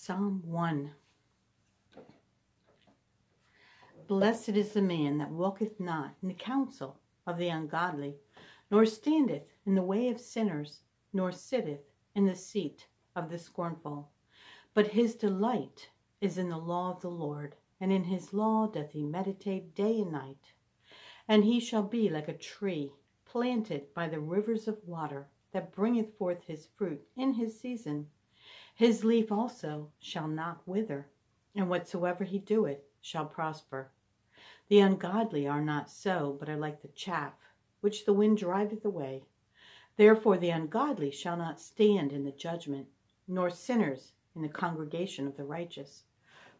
Psalm 1. Blessed is the man that walketh not in the counsel of the ungodly, nor standeth in the way of sinners, nor sitteth in the seat of the scornful. But his delight is in the law of the Lord, and in his law doth he meditate day and night. And he shall be like a tree planted by the rivers of water, that bringeth forth his fruit in his season. His leaf also shall not wither, and whatsoever he doeth shall prosper. The ungodly are not so, but are like the chaff, which the wind driveth away. Therefore the ungodly shall not stand in the judgment, nor sinners in the congregation of the righteous.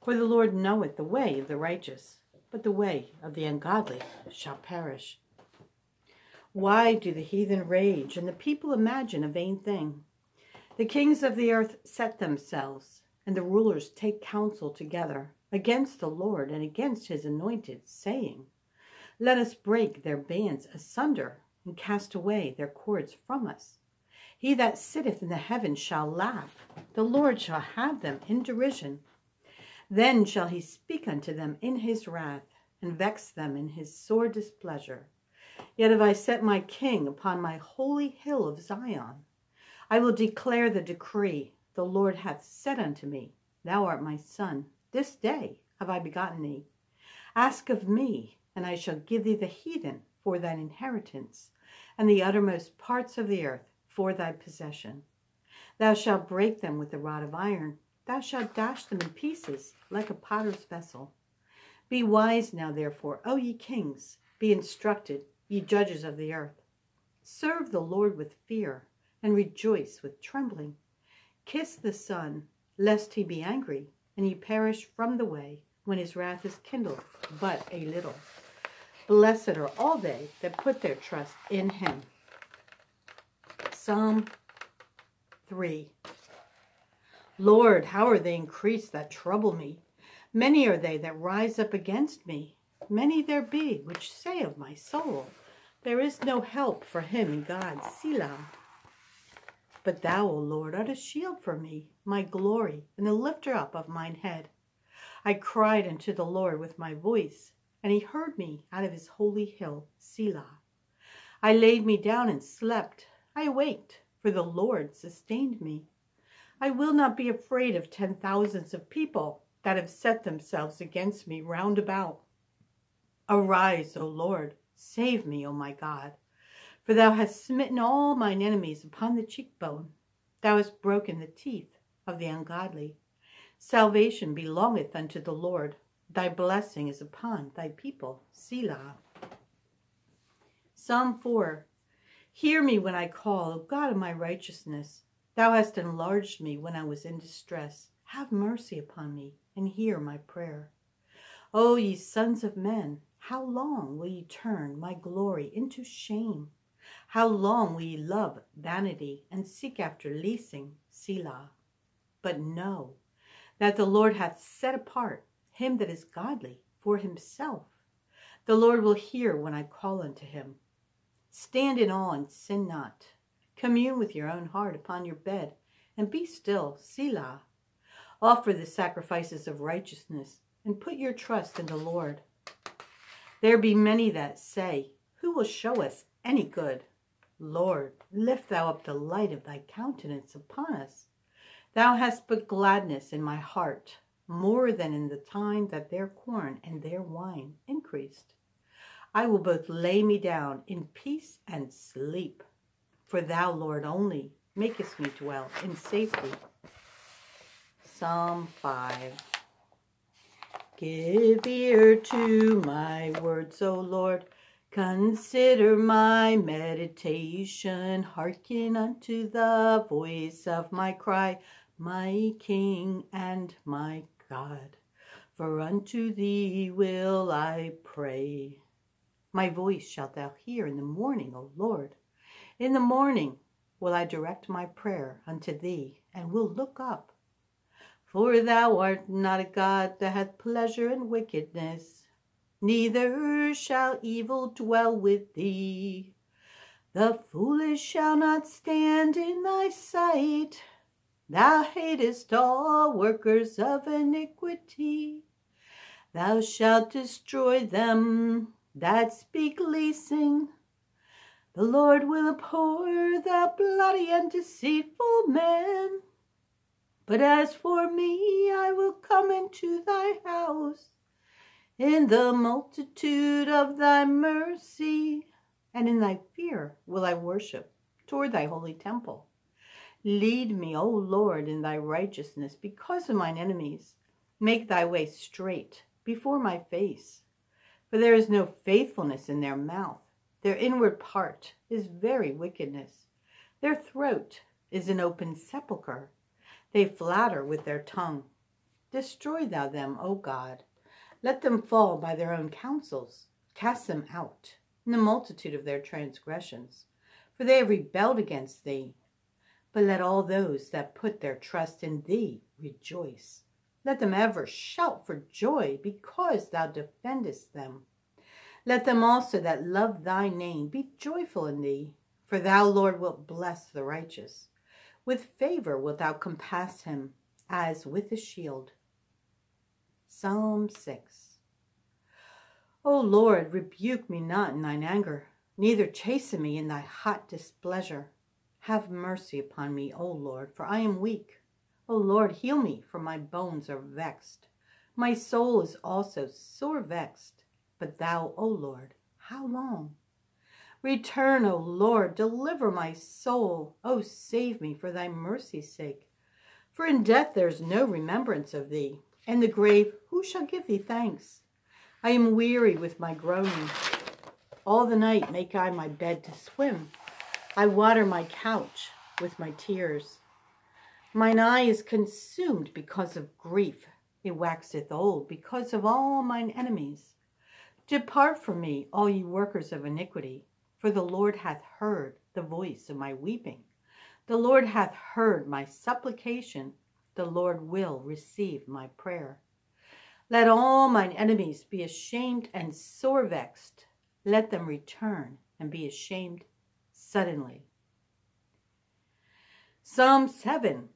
For the Lord knoweth the way of the righteous, but the way of the ungodly shall perish. Why do the heathen rage, and the people imagine a vain thing? The kings of the earth set themselves, and the rulers take counsel together against the Lord and against his anointed, saying, Let us break their bands asunder, and cast away their cords from us. He that sitteth in the heavens shall laugh, the Lord shall have them in derision. Then shall he speak unto them in his wrath, and vex them in his sore displeasure. Yet have I set my king upon my holy hill of Zion. I will declare the decree. The Lord hath said unto me, Thou art my son. This day have I begotten thee. Ask of me, and I shall give thee the heathen for thine inheritance, and the uttermost parts of the earth for thy possession. Thou shalt break them with a rod of iron. Thou shalt dash them in pieces like a potter's vessel. Be wise now, therefore, O ye kings. Be instructed, ye judges of the earth. Serve the Lord with fear, and rejoice with trembling. Kiss the Son, lest he be angry, and ye perish from the way, when his wrath is kindled but a little. Blessed are all they that put their trust in him. Psalm 3. Lord, how are they increased that trouble me? Many are they that rise up against me. Many there be which say of my soul, There is no help for him in God. Selah. But thou, O Lord, art a shield for me, my glory, and the lifter up of mine head. I cried unto the Lord with my voice, and he heard me out of his holy hill. Selah. I laid me down and slept. I awaked, for the Lord sustained me. I will not be afraid of 10,000s of people that have set themselves against me round about. Arise, O Lord, save me, O my God. For thou hast smitten all mine enemies upon the cheekbone. Thou hast broken the teeth of the ungodly. Salvation belongeth unto the Lord. Thy blessing is upon thy people. Selah. Psalm 4. Hear me when I call, O God of my righteousness. Thou hast enlarged me when I was in distress. Have mercy upon me, and hear my prayer. O ye sons of men, how long will ye turn my glory into shame? How long will ye love vanity, and seek after leasing? Selah. But know that the Lord hath set apart him that is godly for himself. The Lord will hear when I call unto him. Stand in awe and sin not. Commune with your own heart upon your bed, and be still. Selah. Offer the sacrifices of righteousness, and put your trust in the Lord. There be many that say, Who will show us any good? Lord, lift thou up the light of thy countenance upon us. Thou hast put gladness in my heart, more than in the time that their corn and their wine increased. I will both lay me down in peace and sleep. For thou, Lord, only makest me dwell in safety. Psalm 5. Give ear to my words, O Lord. Consider my meditation. Hearken unto the voice of my cry, my King and my God. For unto thee will I pray. My voice shalt thou hear in the morning, O Lord. In the morning will I direct my prayer unto thee, and will look up. For thou art not a God that hath pleasure in wickedness, neither shall evil dwell with thee. The foolish shall not stand in thy sight, Thou hatest all workers of iniquity. Thou shalt destroy them that speak leasing. The Lord will abhor the bloody and deceitful man. But as for me, I will come into thy house in the multitude of thy mercy, and in thy fear will I worship toward thy holy temple. Lead me, O Lord, in thy righteousness because of mine enemies. Make thy way straight before my face. For there is no faithfulness in their mouth. Their inward part is very wickedness. Their throat is an open sepulchre. They flatter with their tongue. Destroy thou them, O God. Let them fall by their own counsels. Cast them out in the multitude of their transgressions. For they have rebelled against thee. But let all those that put their trust in thee rejoice. Let them ever shout for joy because thou defendest them. Let them also that love thy name be joyful in thee. For thou, Lord, wilt bless the righteous. With favor wilt thou compass him as with a shield. Psalm 6. O Lord, rebuke me not in thine anger, neither chasten me in thy hot displeasure. Have mercy upon me, O Lord, for I am weak. O Lord, heal me, for my bones are vexed. My soul is also sore vexed. But thou, O Lord, how long? Return, O Lord, deliver my soul. O save me for thy mercy's sake. For in death there is no remembrance of thee. In the grave, who shall give thee thanks? I am weary with my groaning. All the night make I my bed to swim. I water my couch with my tears. Mine eye is consumed because of grief. It waxeth old because of all mine enemies. Depart from me, all ye workers of iniquity, for the Lord hath heard the voice of my weeping. The Lord hath heard my supplication. The Lord will receive my prayer. Let all mine enemies be ashamed and sore vexed. Let them return and be ashamed suddenly. Psalm 7.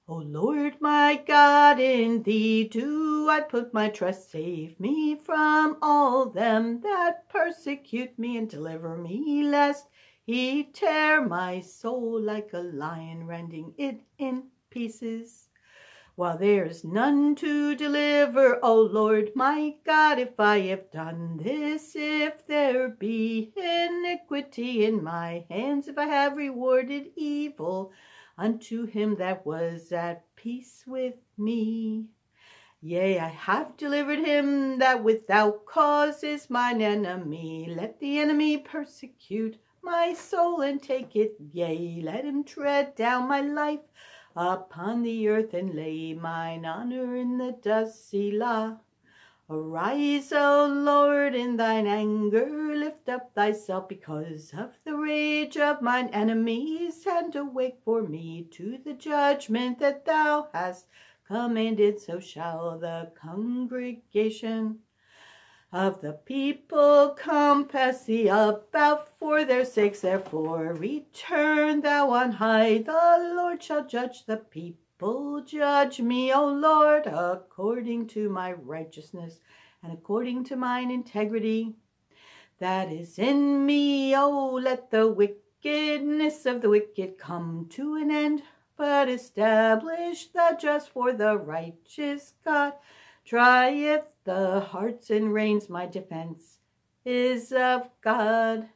O Lord my God, in thee do I put my trust. Save me from all them that persecute me, and deliver me, lest he tear my soul like a lion, rending it in pieces. While there is none to deliver, O Lord my God, if I have done this, if there be iniquity in my hands, if I have rewarded evil unto him that was at peace with me. Yea, I have delivered him that without cause is mine enemy. Let the enemy persecute my soul and take it. Yea, let him tread down my life upon the earth and lay mine honor in the dust. Selah. Arise, O Lord, in thine anger, lift up thyself because of the rage of mine enemies, and awake for me to the judgment that thou hast commanded. So shall the congregation of the people compass thee about for their sakes. Therefore return thou on high, the Lord shall judge the people. Judge me, O Lord, according to my righteousness and according to mine integrity that is in me. O let the wickedness of the wicked come to an end, but establish the just. For the righteous God trieth the hearts and reins. My defense is of God,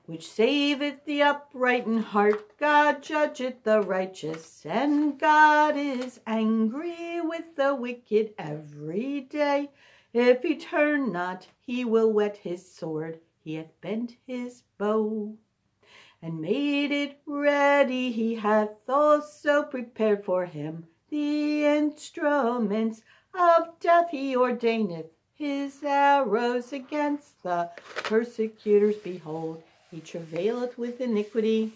which saveth the upright in heart. God judgeth the righteous, and God is angry with the wicked every day. If he turn not, he will whet his sword. He hath bent his bow and made it ready. He hath also prepared for him the instruments of death. He ordaineth his arrows against the persecutors. Behold, he travaileth with iniquity,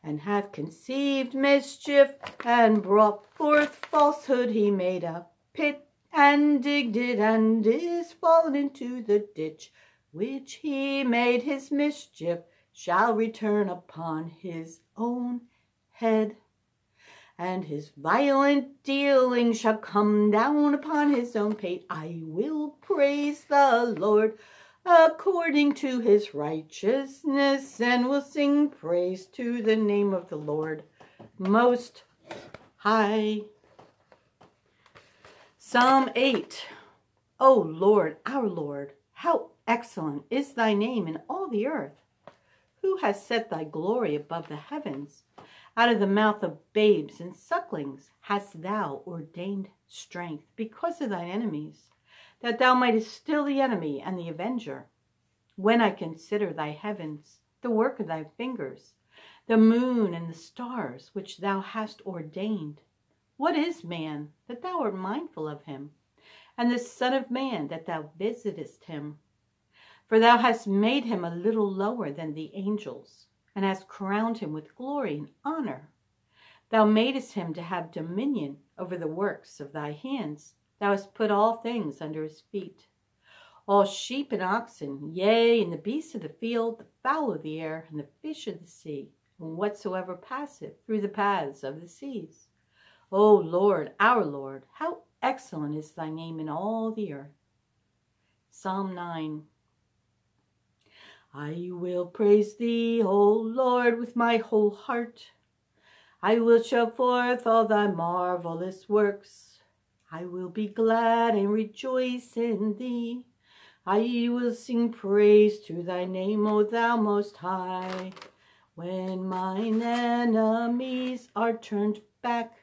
and hath conceived mischief, and brought forth falsehood. He made a pit, and digged it, and is fallen into the ditch, which he made his mischief. shall return upon his own head, and his violent dealing shall come down upon his own pate. I will praise the Lord according to his righteousness, and will sing praise to the name of the Lord Most High. Psalm 8. O Lord, our Lord, how excellent is thy name in all the earth. Who has set thy glory above the heavens? Out of the mouth of babes and sucklings hast thou ordained strength because of thine enemies, that thou mightest still the enemy and the avenger. When I consider thy heavens, the work of thy fingers, the moon and the stars which thou hast ordained. What is man, that thou art mindful of him, and the Son of Man, that thou visitest him? For thou hast made him a little lower than the angels, and hast crowned him with glory and honor. Thou madest him to have dominion over the works of thy hands. Thou hast put all things under his feet. All sheep and oxen, yea, and the beasts of the field, the fowl of the air, and the fish of the sea, and whatsoever passeth through the paths of the seas. O Lord, our Lord, how excellent is thy name in all the earth. Psalm 9. I will praise thee, O Lord, with my whole heart. I will show forth all thy marvelous works. I will be glad and rejoice in thee. I will sing praise to thy name, O thou Most High. When mine enemies are turned back,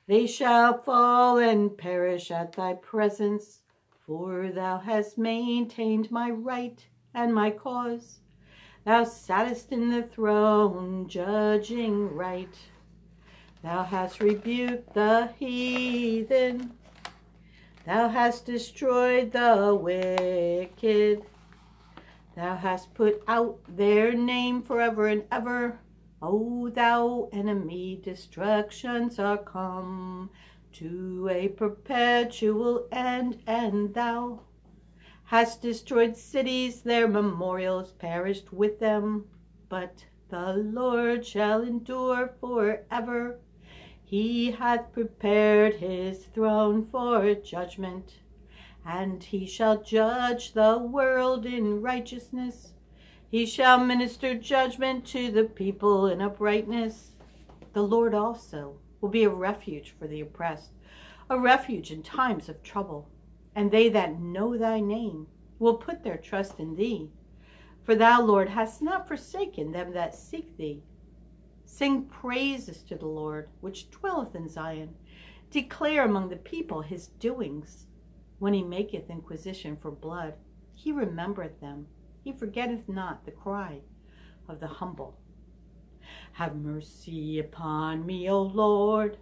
they shall fall and perish at thy presence. For thou hast maintained my right and my cause. Thou sattest in the throne, judging right. Thou hast rebuked the heathen. Thou hast destroyed the wicked. Thou hast put out their name forever and ever. O thou enemy, destructions are come to a perpetual end, and thou hast destroyed cities, their memorials perished with them. But the Lord shall endure forever. He hath prepared his throne for judgment, and he shall judge the world in righteousness. He shall minister judgment to the people in uprightness. The Lord also will be a refuge for the oppressed, a refuge in times of trouble. And they that know thy name will put their trust in thee. For thou, Lord, hast not forsaken them that seek thee. Sing praises to the Lord, which dwelleth in Zion. Declare among the people his doings. When he maketh inquisition for blood, he remembereth them. He forgetteth not the cry of the humble. Have mercy upon me, O Lord.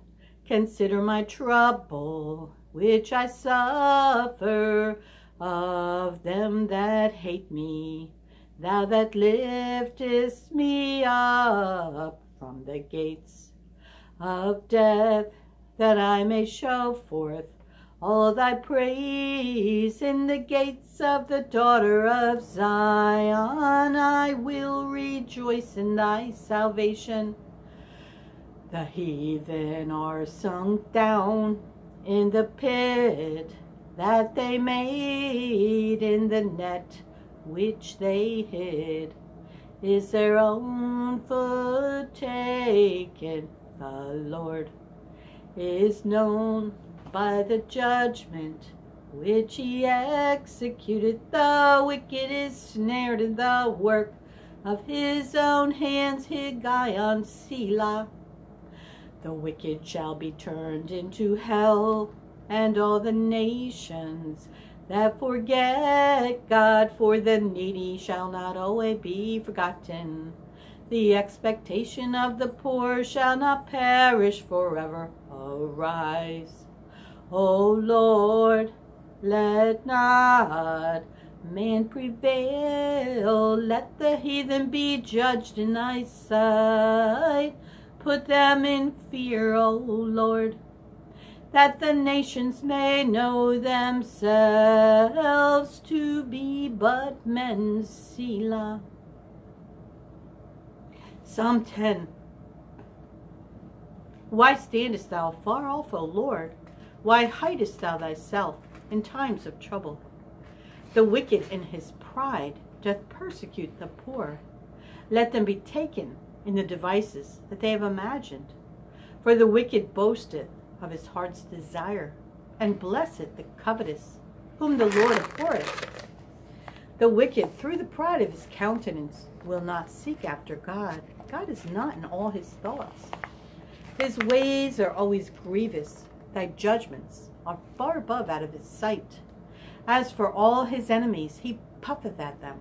Consider my trouble, which I suffer of them that hate me. Thou that liftest me up from the gates of death, that I may show forth all thy praise in the gates of the daughter of Zion. I will rejoice in thy salvation. The heathen are sunk down in the pit that they made, in the net which they hid. Is their own foot taken? The Lord is known by the judgment which he executed. The wicked is snared in the work of his own hands. Higgaion Selah. The wicked shall be turned into hell, and all the nations that forget God, for the needy shall not always be forgotten. The expectation of the poor shall not perish forever. Arise, O Lord, let not man prevail. Let the heathen be judged in thy sight. Put them in fear, O Lord, that the nations may know themselves to be but men. Selah. Psalm 10. Why standest thou far off, O Lord? Why hidest thou thyself in times of trouble? The wicked in his pride doth persecute the poor. Let them be taken in the devices that they have imagined. For the wicked boasteth of his heart's desire, and blesseth the covetous, whom the Lord abhorreth. The wicked, through the pride of his countenance, will not seek after God. God is not in all his thoughts. His ways are always grievous. Thy judgments are far above out of his sight. As for all his enemies, he puffeth at them.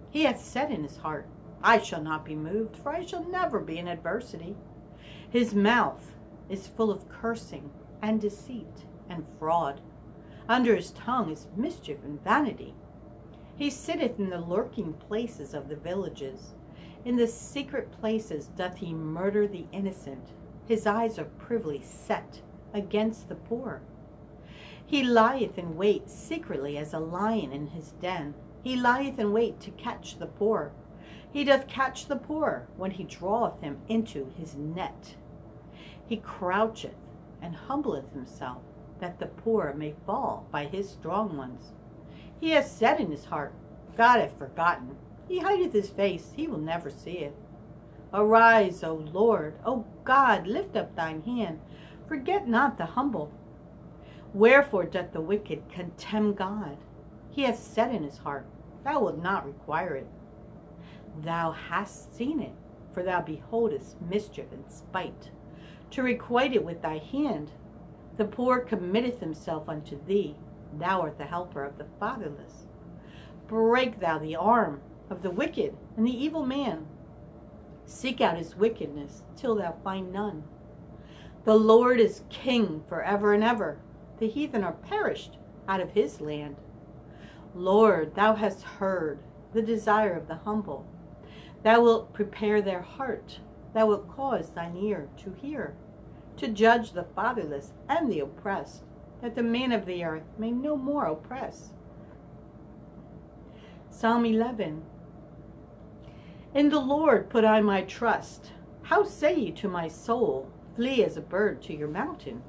He hath said in his heart, I shall not be moved, for I shall never be in adversity. His mouth is full of cursing and deceit and fraud. Under his tongue is mischief and vanity. He sitteth in the lurking places of the villages. In the secret places doth he murder the innocent. His eyes are privily set against the poor. He lieth in wait secretly as a lion in his den. He lieth in wait to catch the poor. He doth catch the poor when he draweth him into his net. He croucheth and humbleth himself, that the poor may fall by his strong ones. He hath said in his heart, God hath forgotten. He hideth his face, he will never see it. Arise, O Lord, O God, lift up thine hand. Forget not the humble. Wherefore doth the wicked contemn God? He hath said in his heart, Thou wilt not require it. Thou hast seen it, for thou beholdest mischief and spite, to requite it with thy hand. The poor committeth himself unto thee. Thou art the helper of the fatherless. Break thou the arm of the wicked and the evil man. Seek out his wickedness till thou find none. The Lord is king forever and ever. The heathen are perished out of his land. Lord, thou hast heard the desire of the humble. Thou wilt prepare their heart. Thou wilt cause thine ear to hear, to judge the fatherless and the oppressed, that the man of the earth may no more oppress. Psalm 11. In the Lord put I my trust. How say ye to my soul, Flee as a bird to your mountain?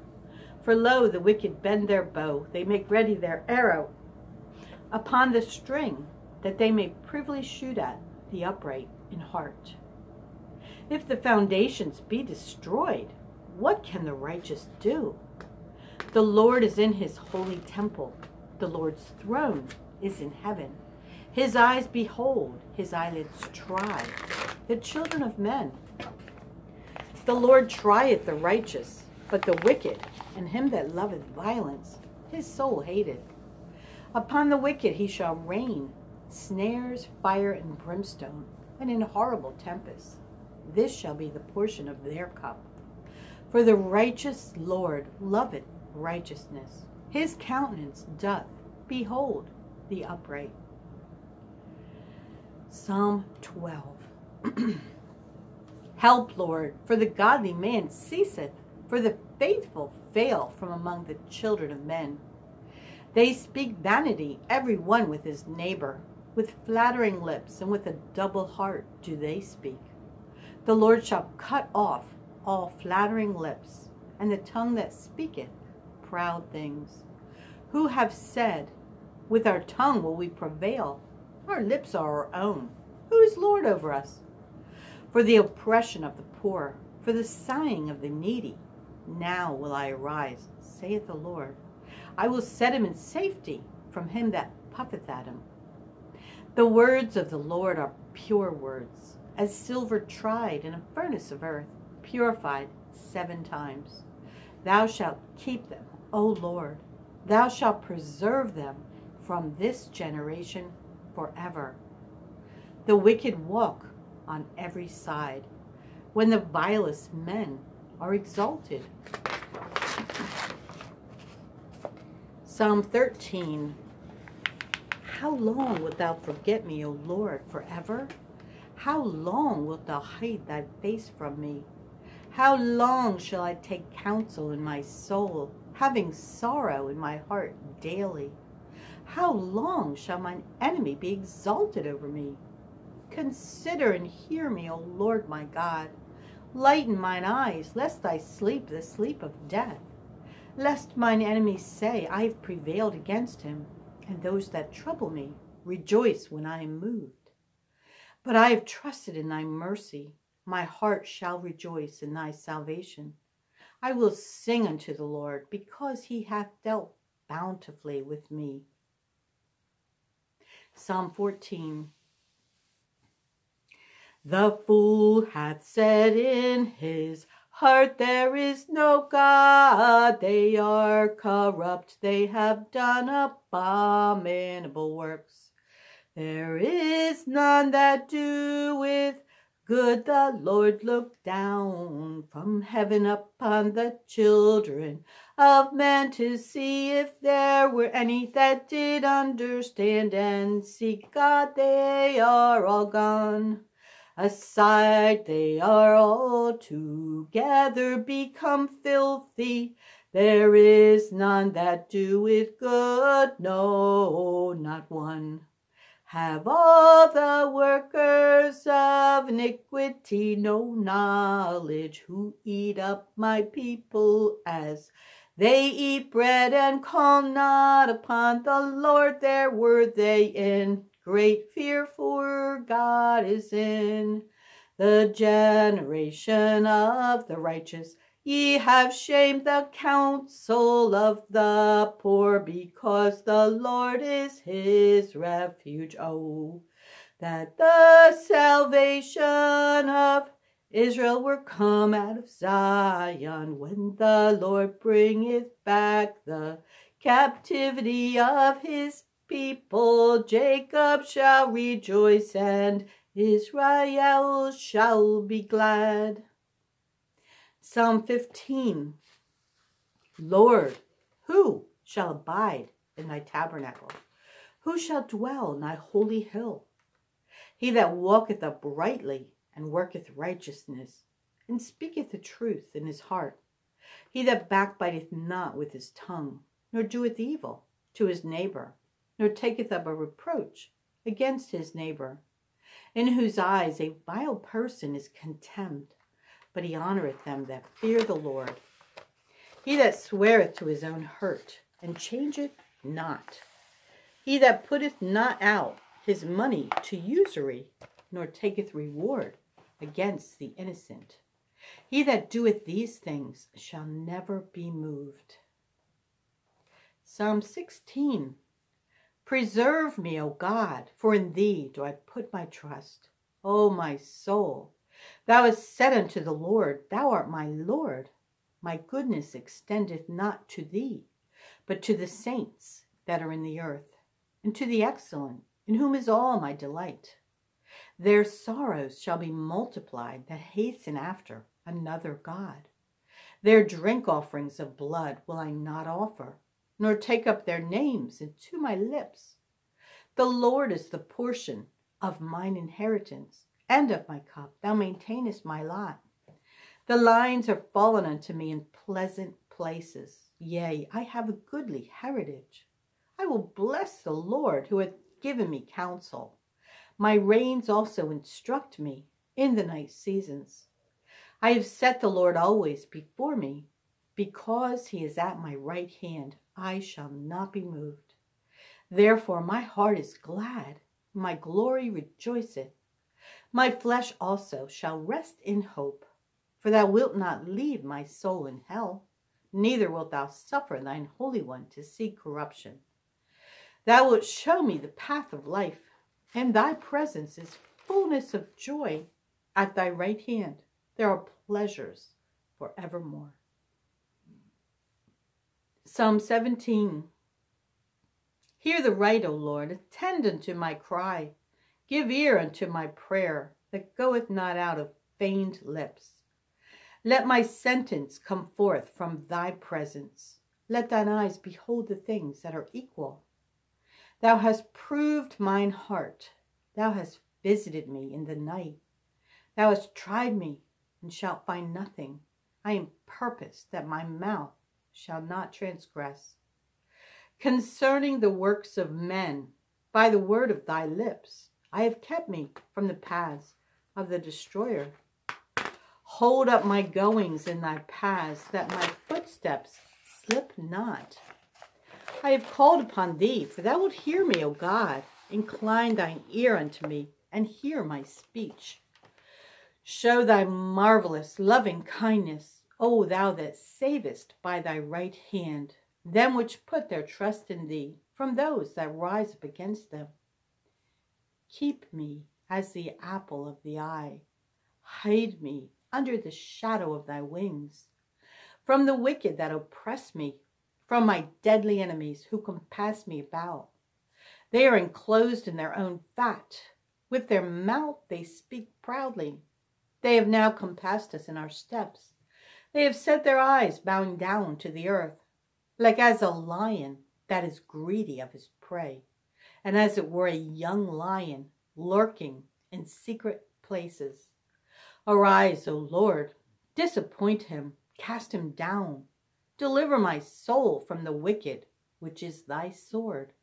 For lo, the wicked bend their bow, they make ready their arrow upon the string, that they may privily shoot at the upright in heart. If the foundations be destroyed, what can the righteous do? The Lord is in his holy temple. The Lord's throne is in heaven. His eyes behold, his eyelids try the children of men. The Lord trieth the righteous, but the wicked and him that loveth violence, his soul hateth. Upon the wicked he shall rain snares, fire, and brimstone, and in horrible tempests. This shall be the portion of their cup. For the righteous Lord loveth righteousness. His countenance doth behold the upright. Psalm 12. Help, Lord, for the godly man ceaseth, for the faithful fail from among the children of men. They speak vanity, every one with his neighbor. With flattering lips and with a double heart do they speak. The Lord shall cut off all flattering lips, and the tongue that speaketh proud things. Who have said, with our tongue will we prevail? Our lips are our own. Who is Lord over us? For the oppression of the poor, for the sighing of the needy, now will I arise, saith the Lord. I will set him in safety from him that puffeth at him. The words of the Lord are pure words, as silver tried in a furnace of earth, purified 7 times. Thou shalt keep them, O Lord. Thou shalt preserve them from this generation forever. The wicked walk on every side, when the vilest men are exalted. Psalm 13. How long wilt thou forget me, O Lord, forever? How long wilt thou hide thy face from me? How long shall I take counsel in my soul, having sorrow in my heart daily? How long shall mine enemy be exalted over me? Consider and hear me, O Lord my God. Lighten mine eyes, lest I sleep the sleep of death. Lest mine enemies say, I have prevailed against him, and those that trouble me rejoice when I am moved. But I have trusted in thy mercy. My heart shall rejoice in thy salvation. I will sing unto the Lord, because he hath dealt bountifully with me. Psalm 14. The fool hath said in his heart, there is no God. They are corrupt, they have done abominable works. There is none that doeth good. The Lord looked down from heaven upon the children of men to see if there were any that did understand and seek God. They are all gone aside, they are all together become filthy. There is none that doeth good, no, not one. Have all the workers of iniquity no knowledge, who eat up my people as they eat bread, and call not upon the Lord? There were they in great fear, for God is in the generation of the righteous. Ye have shamed the counsel of the poor, because the Lord is his refuge. Oh, that the salvation of Israel were come out of Zion, when the Lord bringeth back the captivity of his people. Jacob shall rejoice, and Israel shall be glad. Psalm 15. Lord, who shall abide in thy tabernacle? Who shall dwell in thy holy hill? He that walketh uprightly, and worketh righteousness, and speaketh the truth in his heart. He that backbiteth not with his tongue, nor doeth evil to his neighbor, nor taketh up a reproach against his neighbor, in whose eyes a vile person is contemned, but he honoreth them that fear the Lord. He that sweareth to his own hurt, and changeth not. He that putteth not out his money to usury, nor taketh reward against the innocent. He that doeth these things shall never be moved. Psalm 16. Preserve me, O God, for in thee do I put my trust. O my soul, thou hast said unto the Lord, thou art my Lord. My goodness extendeth not to thee, but to the saints that are in the earth, and to the excellent, in whom is all my delight. Their sorrows shall be multiplied that hasten after another God. Their drink offerings of blood will I not offer, nor take up their names into my lips. The Lord is the portion of mine inheritance, and of my cup. Thou maintainest my lot. The lines are fallen unto me in pleasant places. Yea, I have a goodly heritage. I will bless the Lord, who hath given me counsel. My reins also instruct me in the night seasons. I have set the Lord always before me. Because he is at my right hand, I shall not be moved. Therefore my heart is glad, my glory rejoiceth. My flesh also shall rest in hope. For thou wilt not leave my soul in hell, neither wilt thou suffer thine Holy One to see corruption. Thou wilt show me the path of life. In thy presence is fullness of joy. At thy right hand there are pleasures forevermore. Psalm 17. Hear the right, O Lord, attend unto my cry. Give ear unto my prayer, that goeth not out of feigned lips. Let my sentence come forth from thy presence. Let thine eyes behold the things that are equal. Thou hast proved mine heart. Thou hast visited me in the night. Thou hast tried me, and shalt find nothing. I am purposed that my mouth shall not transgress. Concerning the works of men, by the word of thy lips, I have kept me from the paths of the destroyer. Hold up my goings in thy paths, that my footsteps slip not. I have called upon thee, for thou wilt hear me, O God. Incline thine ear unto me, and hear my speech. Show thy marvelous loving kindness, O thou that savest by thy right hand, them which put their trust in thee, from those that rise up against them. Keep me as the apple of the eye. Hide me under the shadow of thy wings. From the wicked that oppress me, from my deadly enemies who compass me about. They are enclosed in their own fat. With their mouth they speak proudly. They have now compassed us in our steps. They have set their eyes bowing down to the earth, like as a lion that is greedy of his prey, and as it were a young lion lurking in secret places. Arise, O Lord, disappoint him, cast him down. Deliver my soul from the wicked, which is thy sword.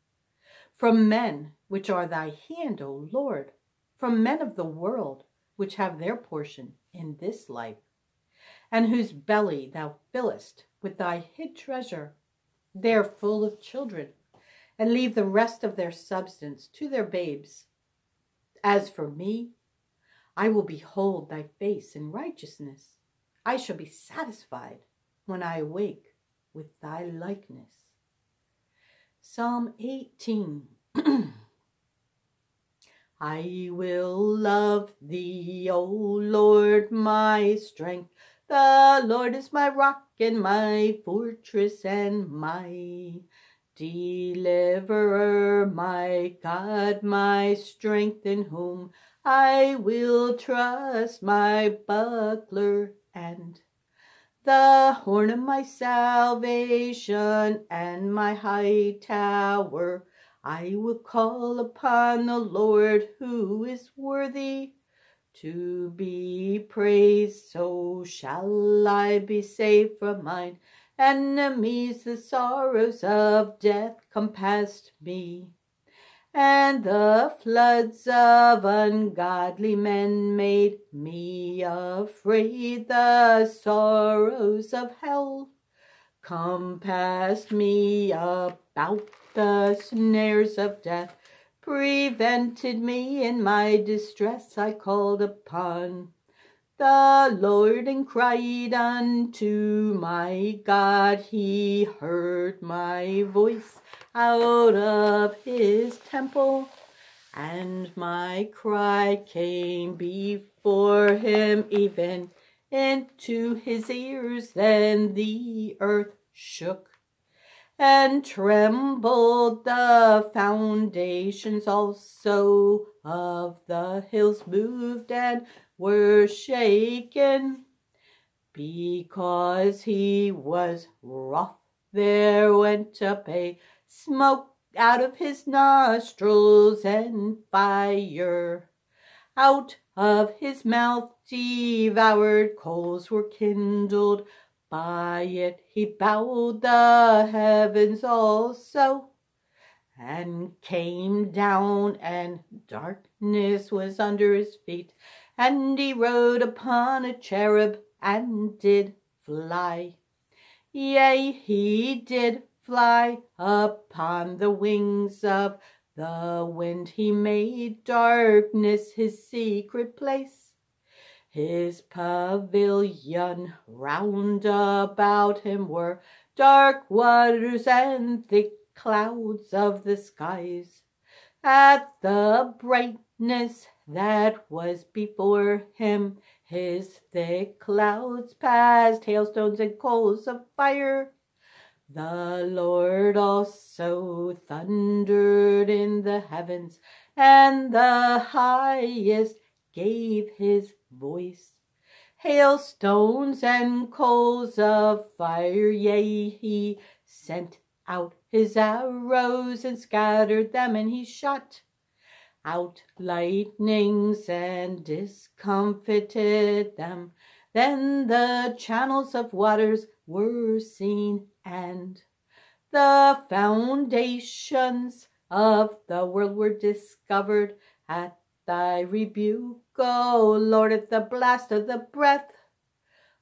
From men, which are thy hand, O Lord, from men of the world, which have their portion in this life, and whose belly thou fillest with thy hid treasure. They are full of children, and leave the rest of their substance to their babes. As for me, I will behold thy face in righteousness. I shall be satisfied when I awake with thy likeness. Psalm 18. I will love thee, O Lord, my strength. The Lord is my rock and my fortress and my deliverer, my God, my strength, in whom I will trust, my buckler and the horn of my salvation and my high tower. I will call upon the Lord, who is worthy to be praised. So shall I be saved from mine enemies. The sorrows of death compassed me, and the floods of ungodly men made me afraid. The sorrows of hell compassed me about. The snares of death prevented me. In my distress I called upon the Lord and cried unto my God. He heard my voice out of his temple, and my cry came before him, even into his ears. Then the earth shook and trembled, the foundations also of the hills moved and were shaken. Because he was wroth, there went up a smoke out of his nostrils, and fire out of his mouth devoured. Coals were kindled by it. He bowed the heavens also, and came down, and darkness was under his feet. And he rode upon a cherub, and did fly. Yea, he did fly upon the wings of the wind. He made darkness his secret place, his pavilion. Round about him were dark waters and thick clouds of the skies. At the brightness that was before him, his thick clouds passed, hailstones and coals of fire. The Lord also thundered in the heavens, and the highest gave his voice. Hailstones and coals of fire, yea, he sent out his arrows and scattered them, and he shot out lightnings and discomfited them. Then the channels of waters were seen, and the foundations of the world were discovered. At thy rebuke, O Lord, at the blast of the breath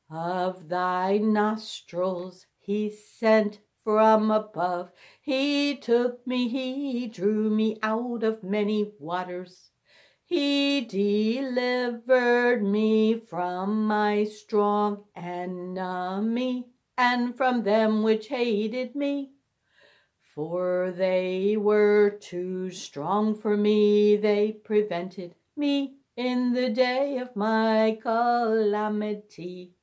of thy nostrils. He sent from above. He took me, he drew me out of many waters. He delivered me from my strong enemy, and from them which hated me. For they were too strong for me, they prevented me in the day of my calamity.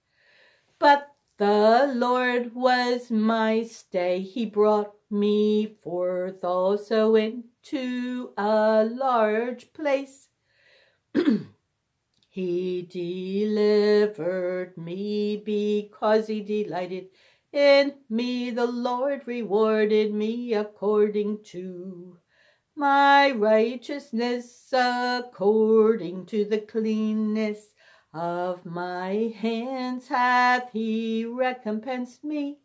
But the Lord was my stay, he brought me forth also into a large place. He delivered me because he delighted in me. The Lord rewarded me according to my righteousness, according to the cleanness of my hands hath he recompensed me.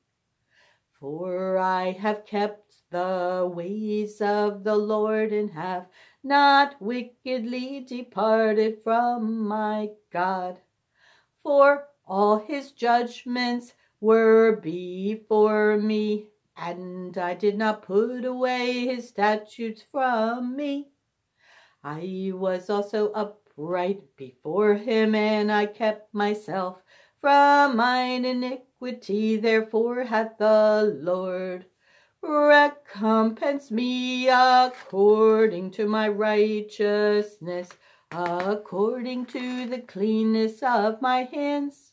For I have kept the ways of the Lord, and have not wickedly departed from my God. For all his judgments were before me, and I did not put away his statutes from me. I was also upright before him, and I kept myself from mine iniquity. Therefore hath the Lord recompensed me according to my righteousness, according to the cleanness of my hands,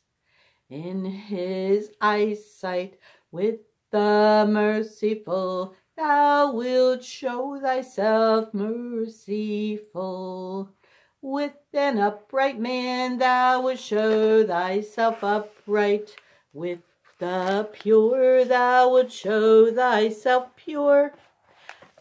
in his eyesight. With the merciful thou wilt show thyself merciful. With an upright man thou wilt show thyself upright. With the pure thou wilt show thyself pure.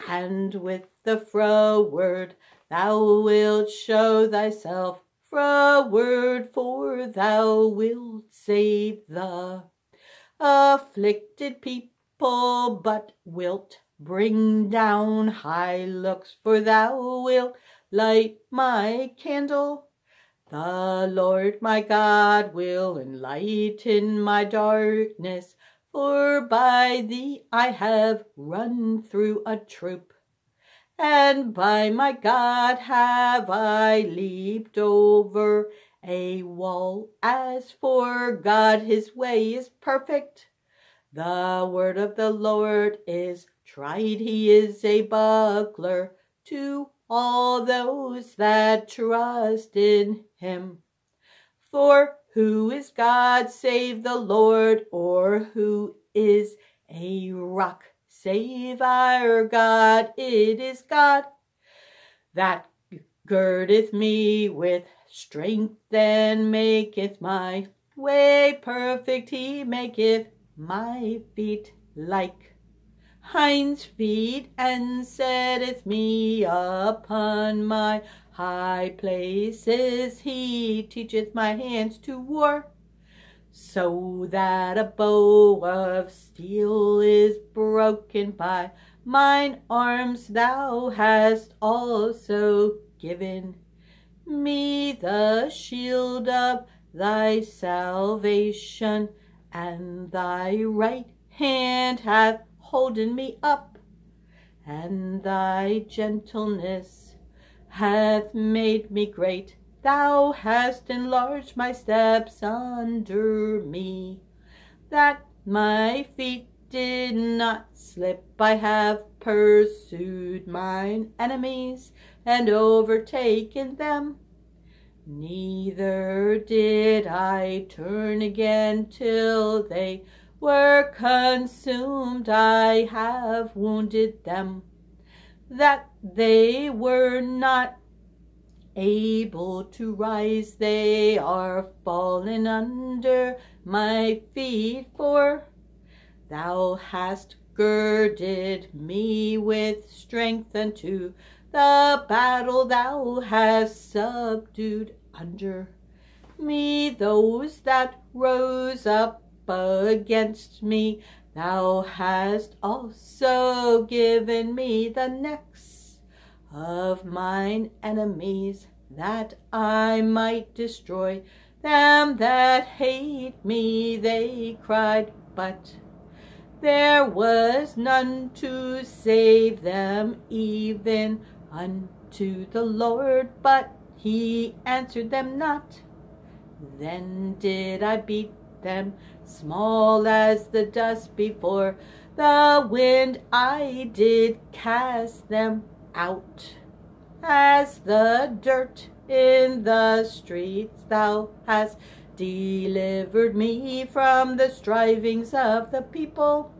And with the froward thou wilt show thyself froward, for thou wilt save the afflicted people, but wilt bring down high looks, for thou wilt light my candle. The Lord my God will enlighten my darkness, for by thee I have run through a troop, and by my God have I leaped over a wall. As for God, his way is perfect. The word of the Lord is tried. He is a buckler to all those that trust in him. For who is God save the Lord? Or who is a rock save our God? It is God that girdeth me with strength, and maketh my way perfect. He maketh my feet like hinds' feet, and setteth me upon my high places. He teacheth my hands to war, so that a bow of steel is broken by mine arms. Thou hast also given me the shield of thy salvation, and thy right hand hath holden me up, and thy gentleness hath made me great. Thou hast enlarged my steps under me, that my feet did not slip. I have pursued mine enemies, and overtaken them. Neither did I turn again till they were consumed. I have wounded them, that they were not able to rise. They are fallen under my feet. For thou hast girded me with strength unto the battle. Thou hast subdued under me those that rose up against me. Thou hast also given me the necks of mine enemies. that I might destroy them that hate me, they cried, but there was none to save them, even unto the Lord, but he answered them not. Then did I beat them, small as the dust before the wind, I did cast them out as the dirt in the streets. Thou hast delivered me from the strivings of the people,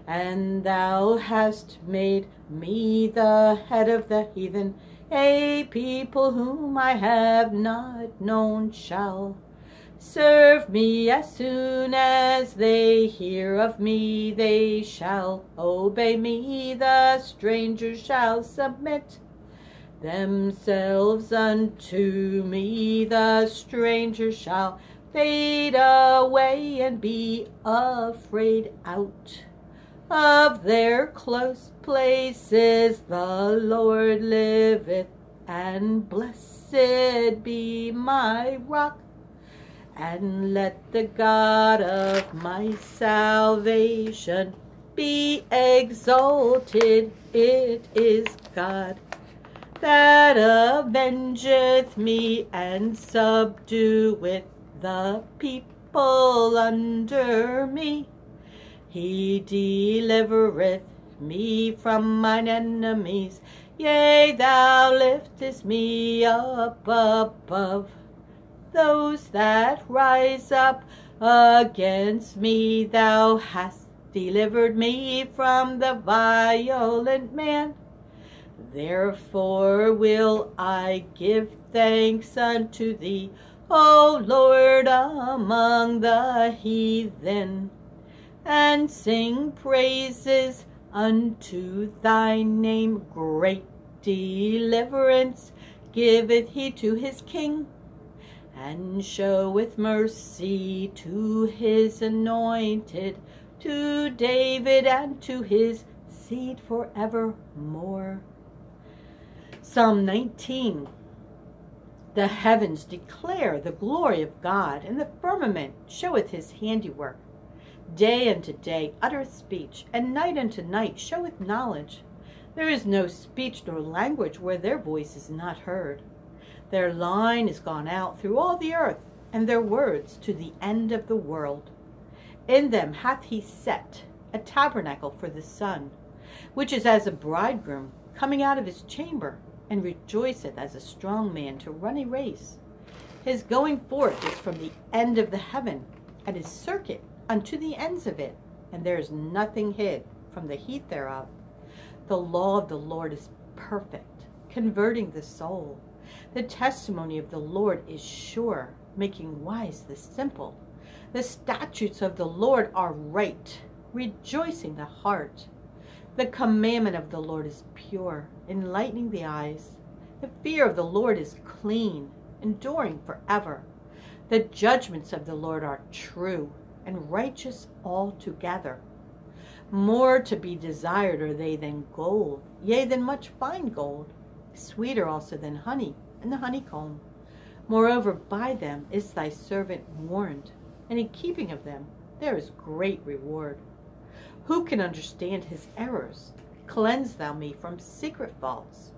and thou hast made me the head of the heathen. A people whom I have not known shall serve me. As soon as they hear of me, they shall obey me. The strangers shall submit themselves unto me. The strangers shall fade away and be afraid out of their close places. The Lord liveth, and blessed be my rock. And let the God of my salvation be exalted. It is God that avengeth me, and subdueth the people under me. He delivereth me from mine enemies. Yea, thou liftest me up above those that rise up against me. Thou hast delivered me from the violent man. Therefore will I give thanks unto thee, O Lord, among the heathen, and sing praises unto thy name. Great deliverance giveth he to his king, and showeth mercy to his anointed, to David and to his seed forevermore. Psalm 19. The heavens declare the glory of God, and the firmament showeth his handiwork. Day unto day uttereth speech, and night unto night showeth knowledge. There is no speech nor language where their voice is not heard. Their line is gone out through all the earth, and their words to the end of the world. In them hath he set a tabernacle for the sun, which is as a bridegroom coming out of his chamber, and rejoiceth as a strong man to run a race. His going forth is from the end of the heaven, and his circuit unto the ends of it, and there is nothing hid from the heat thereof. The law of the Lord is perfect, converting the soul. The testimony of the Lord is sure, making wise the simple. The statutes of the Lord are right, rejoicing the heart. The commandment of the Lord is pure, enlightening the eyes. The fear of the Lord is clean, enduring forever. The judgments of the Lord are true, and righteous altogether. More to be desired are they than gold, yea, than much fine gold, sweeter also than honey and the honeycomb. Moreover, by them is thy servant warned, and in keeping of them there is great reward. Who can understand his errors? Cleanse thou me from secret faults.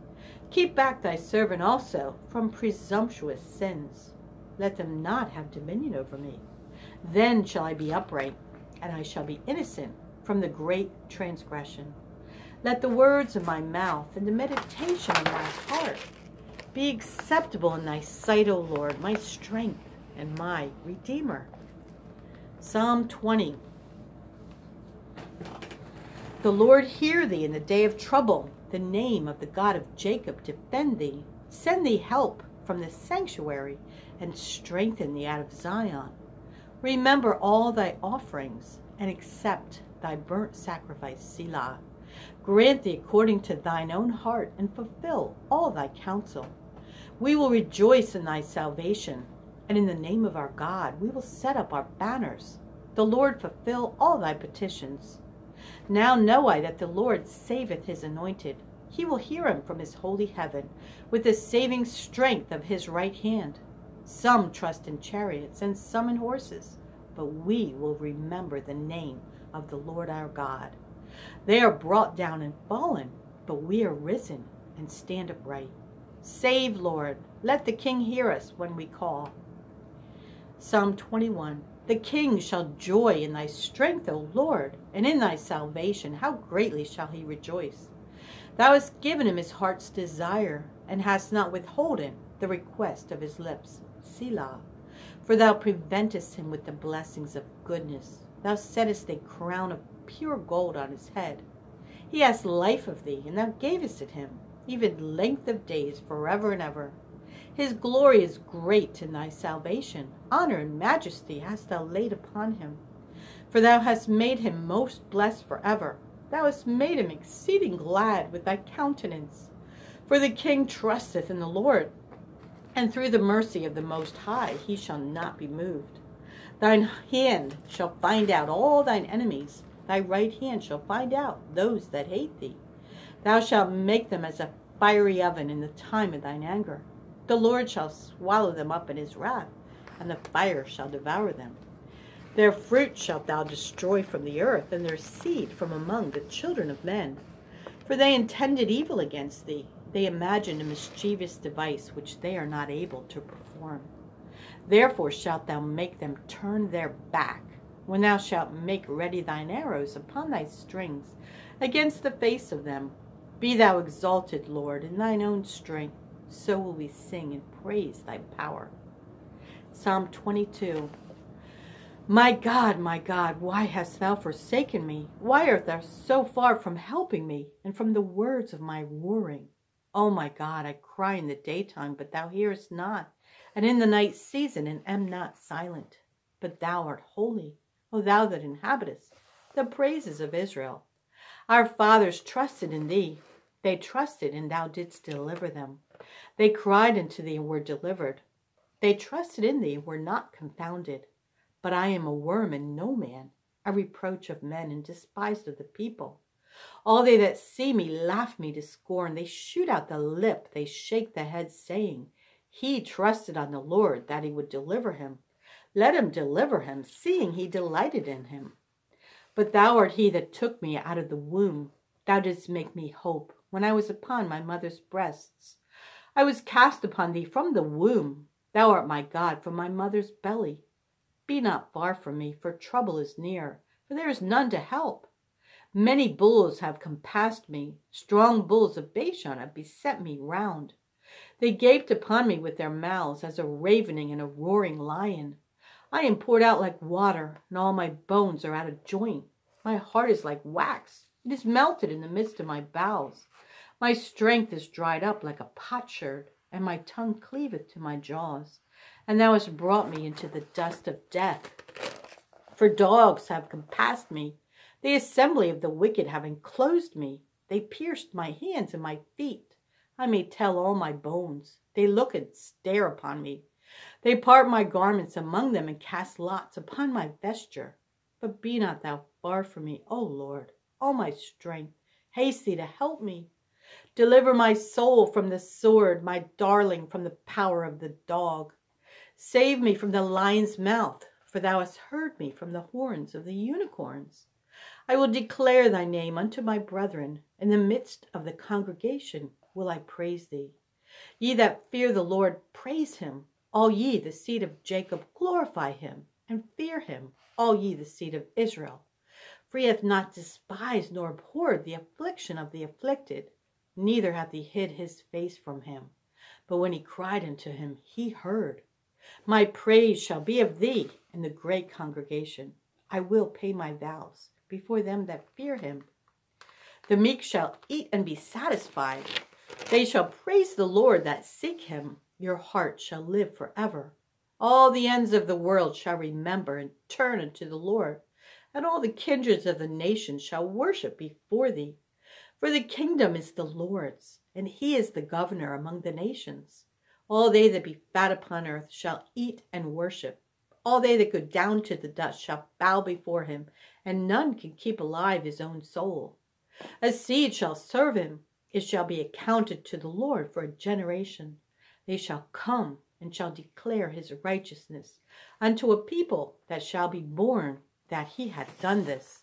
Keep back thy servant also from presumptuous sins. Let them not have dominion over me. Then shall I be upright, and I shall be innocent from the great transgression. Let the words of my mouth and the meditation of my heart be acceptable in thy sight, O Lord, my strength and my Redeemer. Psalm 20. The Lord hear thee in the day of trouble. The name of the God of Jacob defend thee. Send thee help from the sanctuary, and strengthen thee out of Zion. Remember all thy offerings, and accept thy burnt sacrifice, Selah. Grant thee according to thine own heart, and fulfill all thy counsel. We will rejoice in thy salvation, and in the name of our God we will set up our banners. The Lord fulfill all thy petitions. Now know I that the Lord saveth his anointed. He will hear him from his holy heaven with the saving strength of his right hand. Some trust in chariots and some in horses, but we will remember the name of the Lord our God. They are brought down and fallen, but we are risen and stand upright. Save, Lord. Let the King hear us when we call. Psalm 21. The King shall joy in thy strength, O Lord, and in thy salvation. How greatly shall he rejoice! Thou hast given him his heart's desire, and hast not withholden the request of his lips. Selah. For thou preventest him with the blessings of goodness. Thou settest a crown of pure gold on his head. He asked life of thee, and thou gavest it him, even length of days forever and ever. His glory is great in thy salvation. Honor and majesty hast thou laid upon him. For thou hast made him most blessed forever. Thou hast made him exceeding glad with thy countenance. For the King trusteth in the Lord, and through the mercy of the Most High he shall not be moved. Thine hand shall find out all thine enemies. Thy right hand shall find out those that hate thee. Thou shalt make them as a fiery oven in the time of thine anger. The Lord shall swallow them up in his wrath, and the fire shall devour them. Their fruit shalt thou destroy from the earth, and their seed from among the children of men. For they intended evil against thee. They imagined a mischievous device which they are not able to perform. Therefore shalt thou make them turn their back, when thou shalt make ready thine arrows upon thy strings against the face of them. Be thou exalted, Lord, in thine own strength. So will we sing and praise thy power. Psalm 22. My God, why hast thou forsaken me? Why art thou so far from helping me, and from the words of my roaring? O my God, I cry in the daytime, but thou hearest not, and in the night season, and am not silent. But thou art holy, O thou that inhabitest the praises of Israel. Our fathers trusted in thee. They trusted, and thou didst deliver them. They cried unto thee, and were delivered. They trusted in thee, and were not confounded. But I am a worm and no man, a reproach of men, and despised of the people. All they that see me laugh me to scorn. They shoot out the lip, they shake the head, saying, He trusted on the Lord, that he would deliver him. Let him deliver him, seeing he delighted in him. But thou art he that took me out of the womb. Thou didst make me hope, when I was upon my mother's breasts. I was cast upon thee from the womb. Thou art my God from my mother's belly. Be not far from me, for trouble is near, for there is none to help. Many bulls have compassed me. Strong bulls of Bashan have beset me round. They gaped upon me with their mouths as a ravening and a roaring lion. I am poured out like water, and all my bones are out of joint. My heart is like wax. It is melted in the midst of my bowels. My strength is dried up like a potsherd, and my tongue cleaveth to my jaws. And thou hast brought me into the dust of death. For dogs have compassed me. The assembly of the wicked have enclosed me. They pierced my hands and my feet. I may tell all my bones. They look and stare upon me. They part my garments among them, and cast lots upon my vesture. But be not thou far from me, O Lord, O my strength. Haste thee to help me. Deliver my soul from the sword, my darling from the power of the dog. Save me from the lion's mouth, for thou hast heard me from the horns of the unicorns. I will declare thy name unto my brethren. In the midst of the congregation will I praise thee. Ye that fear the Lord, praise him. All ye, the seed of Jacob, glorify him, and fear him, all ye, the seed of Israel. For he hath not despised nor abhorred the affliction of the afflicted, neither hath he hid his face from him. But when he cried unto him, he heard. My praise shall be of thee in the great congregation. I will pay my vows before them that fear him. The meek shall eat and be satisfied. They shall praise the Lord that seek him. Your heart shall live forever. All the ends of the world shall remember and turn unto the Lord, and all the kindreds of the nations shall worship before thee. For the kingdom is the Lord's, and he is the governor among the nations. All they that be fat upon earth shall eat and worship. All they that go down to the dust shall bow before him, and none can keep alive his own soul. A seed shall serve him. It shall be accounted to the Lord for a generation. They shall come and shall declare his righteousness unto a people that shall be born, that he hath done this.